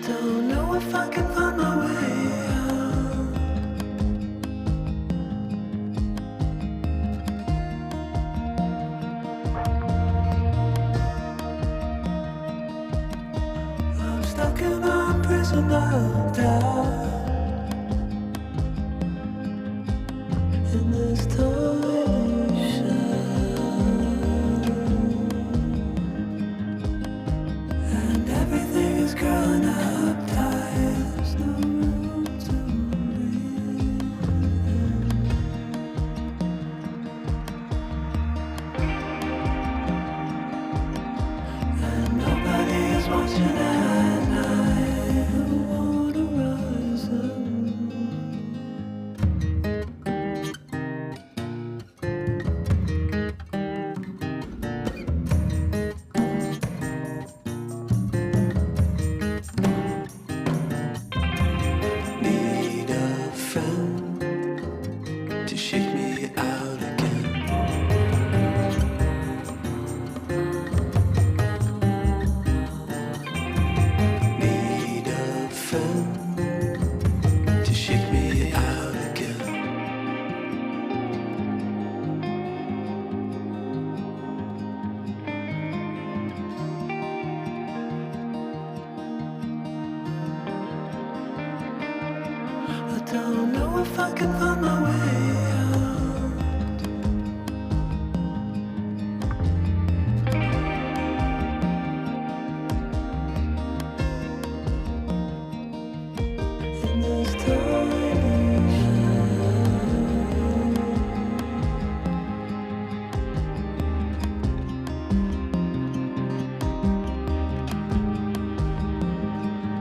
Don't know if I can find my way out. I'm stuck in a prison of doubt. In this torsion, and everything is growing up tight. There's no room to breathe. And nobody is watching at night. I wanna rise up. Need a friend to shake me out again. Need a friend to shake me out again. I don't know if I can find my way out.